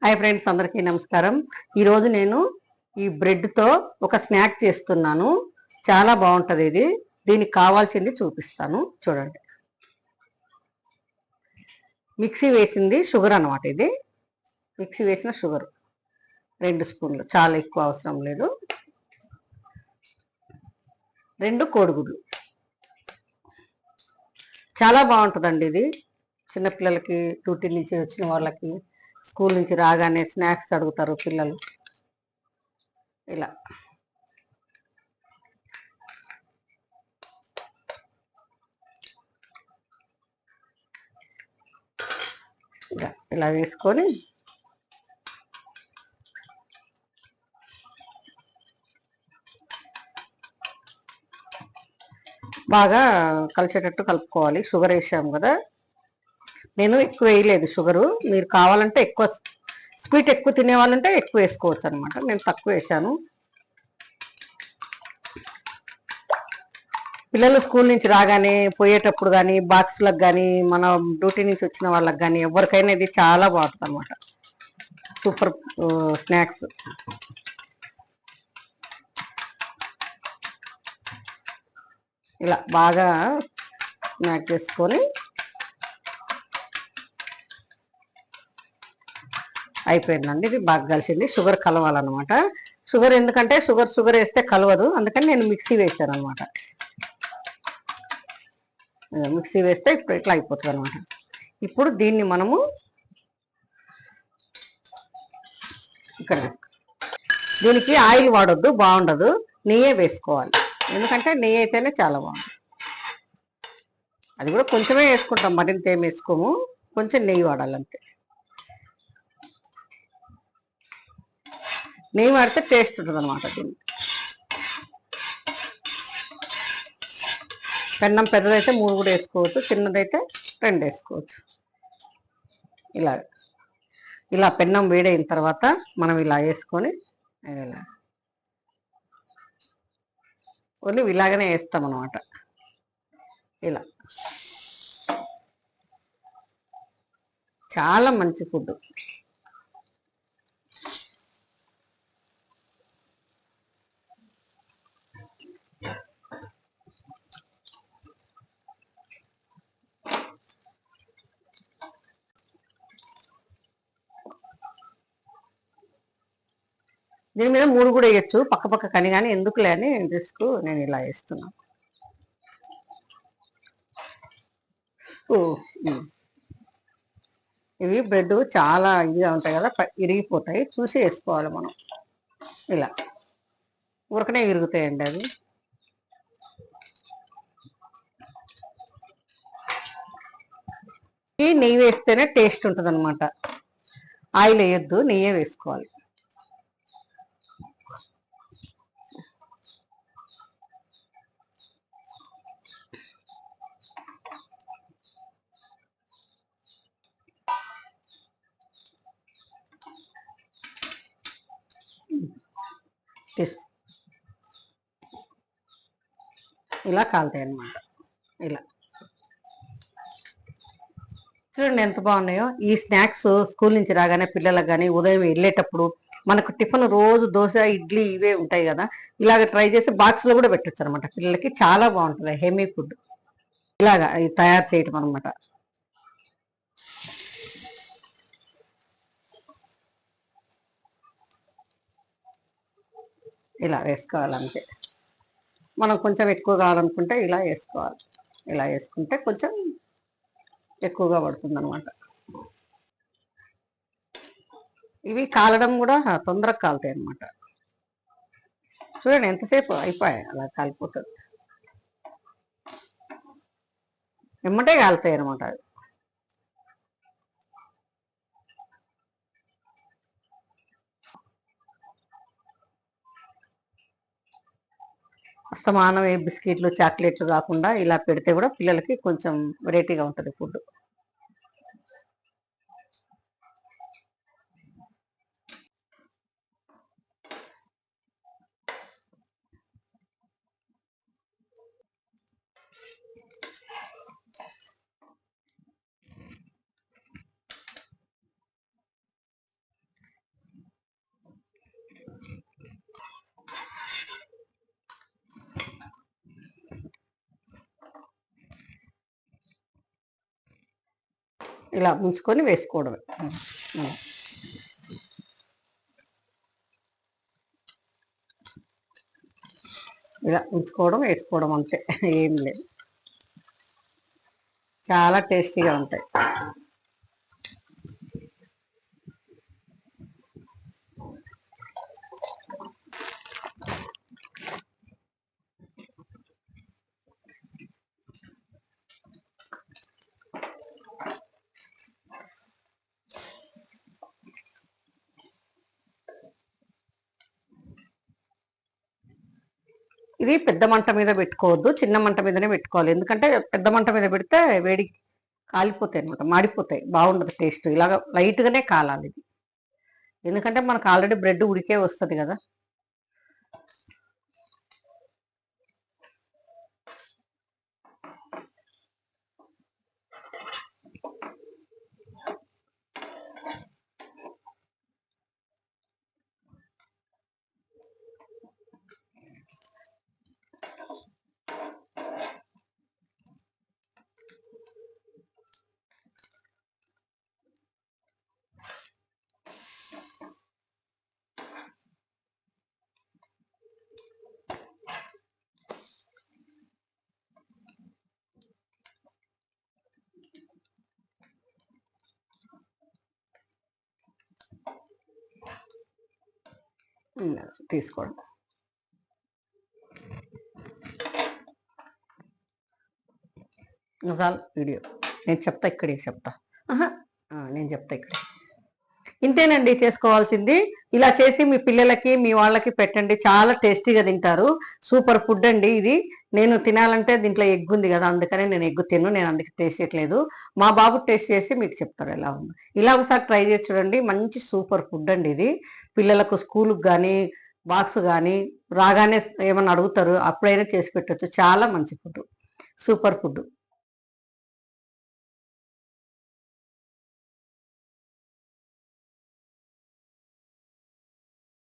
Hi friends, అందరికీ నమస్కారం. ఈరోజు నేను ఈ బ్రెడ్తో ఒక స్నాక్ చేస్తున్నాను. చాలా బాగుంటుంది ఇది. దీనికి కావాల్సింది చూపిస్తాను, చూడండి. మిక్సీ వేసింది షుగర్ అనమాట. ఇది మిక్సీ వేసిన షుగర్ 2 స్పూన్లు, చాలా ఎక్కువ అవసరం లేదు. 2 కోడిగుడ్లు. చాలా బాగుంటుందండి ఇది. చిన్నపిల్లలకి, డ్యూటీ నుంచి వచ్చిన వాళ్ళకి, స్కూల్ నుంచి రాగానే స్నాక్స్ అడుగుతారు పిల్లలు. ఇలా ఇలా వేసుకొని బాగా కలిసేటట్టు కలుపుకోవాలి. షుగర్ వేసాము కదా, నేను ఎక్కువ వేయలేదు షుగరు. మీరు కావాలంటే ఎక్కువ స్వీట్ ఎక్కువ తినే వాళ్ళంటే ఎక్కువ వేసుకోవచ్చు అనమాట. నేను తక్కువ వేసాను. పిల్లలు స్కూల్ నుంచి రాగానే పోయేటప్పుడు కానీ, బాక్స్లకు కానీ, మన డ్యూటీ నుంచి వచ్చిన వాళ్ళకి కానీ ఎవరికైనా ఇది చాలా బాగుంటుంది అనమాట. Super snacks. ఇలా బాగా స్నాక్ చేసుకొని అయిపోయిందండి. ఇది బాగా కలిసింది. షుగర్ కలవాలన్నమాట. షుగర్ ఎందుకంటే షుగర్ వేస్తే కలవదు, అందుకని నేను మిక్సీ వేసాను అనమాట. మిక్సీ వేస్తే ఇప్పుడు ఇట్లా అయిపోతుంది అనమాట. ఇప్పుడు దీన్ని మనము ఇక్కడ, దీనికి ఆయిల్ వాడొద్దు, బాగుండదు. నెయ్యే వేసుకోవాలి. ఎందుకంటే నెయ్యి అయితేనే చాలా బాగుంటుంది. అది కూడా కొంచెమే వేసుకుంటాం, మరింత ఏం వేసుకోము. కొంచెం నెయ్యి వాడాలంతే. నెయ్యి వాడితే టేస్ట్ ఉంటుంది అనమాట. దీన్ని పెన్నం పెద్దదైతే 3 కూడా వేసుకోవచ్చు, చిన్నదైతే 2 వేసుకోవచ్చు. ఇలా పెన్నం వేడైన తర్వాత మనం ఇలా వేసుకొని ఇలా ఓన్లీ ఇలాగనే వేస్తాం అనమాట. ఇలా చాలా మంచి ఫుడ్. దీని మీద 3 కూడా వేయచ్చు, పక్క పక్క కని, కానీ ఎందుకులే అని రిస్క్, నేను ఇలా వేస్తున్నాను. ఇవి బ్రెడ్ చాలా ఇదిగా ఉంటాయి కదా, ఇరిగిపోతాయి, చూసి వేసుకోవాలి మనం. ఇలా ఊరకనే విరుగుతాయండి అవి. ఈ నెయ్యి వేస్తేనే టేస్ట్ ఉంటుంది అనమాట. ఆయిల్ వేయొద్దు, నెయ్యే వేసుకోవాలి. ఇలా కాలుతాయి అన్నమాట. ఇలా చూడండి ఎంత బాగున్నాయో. ఈ స్నాక్స్ స్కూల్ నుంచి రాగానే పిల్లలకు కానీ, ఉదయం వెళ్ళేటప్పుడు మనకు టిఫిన్ రోజు దోశ, ఇడ్లీ ఇవే ఉంటాయి కదా, ఇలాగ ట్రై చేసి బాక్స్లో కూడా పెట్టచ్చు అనమాట. పిల్లలకి చాలా బాగుంటుంది, హెమీ ఫుడ్. ఇలాగా ఇది తయారు చేయటం అనమాట. ఇలా వేసుకోవాలంటే, మనం కొంచెం ఎక్కువ కావాలనుకుంటే ఇలా వేసుకోవాలి. ఇలా వేసుకుంటే కొంచెం ఎక్కువగా పడుతుంది అనమాట. ఇవి కాలడం కూడా తొందరగా కాలుతాయి అనమాట. చూడండి ఎంతసేపు అయిపోయాయి, అలా కాలిపోతుంది. ఎమ్మటే కాలుతాయి అనమాట. అస్తమానం ఏ బిస్కెట్లు, చాక్లెట్లు కాకుండా ఇలా పెడితే కూడా పిల్లలకి కొంచెం వెరైటీగా ఉంటుంది ఫుడ్. ఇలా ముంచుకొని వేసుకోవడమే. ఇలా ఉంచుకోవడం వేసుకోవడం అంతే, ఏం లేదు. చాలా టేస్టీగా ఉంటాయి. ఇది పెద్ద మంట మీద పెట్టుకోవద్దు, చిన్న మంట మీదనే పెట్టుకోవాలి. ఎందుకంటే పెద్ద మంట మీద పెడితే వేడి కాలిపోతాయి అనమాట, మాడిపోతాయి, బాగుండదు టేస్ట్. ఇలాగ లైట్గానే కాలాలి ఇది, ఎందుకంటే మనకు ఆల్రెడీ బ్రెడ్ ఉడికే వస్తుంది కదా. తీసుకోండి. చాలు వీడియో, నేను చెప్తా ఇక్కడే చెప్తా. నేను చెప్తా ఇక్కడ. ఇంతేనండి చేసుకోవాల్సింది. ఇలా చేసి మీ పిల్లలకి మీ వాళ్ళకి పెట్టండి, చాలా టేస్టీగా తింటారు. సూపర్ ఫుడ్ అండి ఇది. నేను తినాలంటే దీంట్లో ఎగ్ ఉంది కదా, అందుకనే నేను ఎగ్ తిన్ను, నేను అందుకే టేస్ట్ చేయట్లేదు. మా బాబు టేస్ట్ చేసి మీకు చెప్తారు ఎలా ఉంది. ఇలా ఒకసారి ట్రై చేసి చూడండి, మంచి సూపర్ ఫుడ్ అండి ఇది. పిల్లలకు స్కూల్కి కానీ బాక్స్ కానీ రాగానే ఏమన్నా అడుగుతారు, అప్పుడైనా చేసి పెట్టచ్చు. చాలా మంచి ఫుడ్, సూపర్ ఫుడ్.